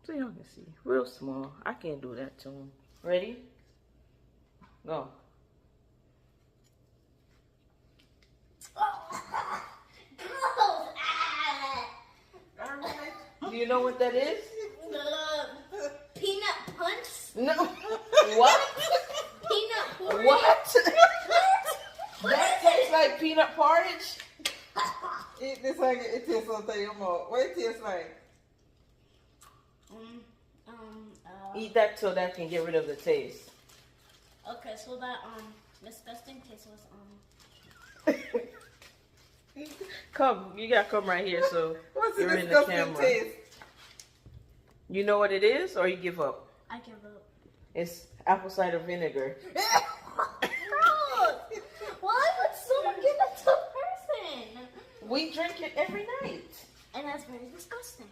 So y'all can see. Real small. I can't do that to him. Ready? Go. Do you know what that is? Peanut punch? No. What? Peanut porridge? What? That tastes like peanut porridge? It tastes like it tastes something more. What it tastes like? Eat that so that can get rid of the taste. Okay, so that disgusting taste was Come, you gotta come right here so What's the you're in the disgusting camera. taste? You know what it is, or you give up? I give up. It's apple cider vinegar. Why would someone give that to a person? We drink it every night. And that's very disgusting.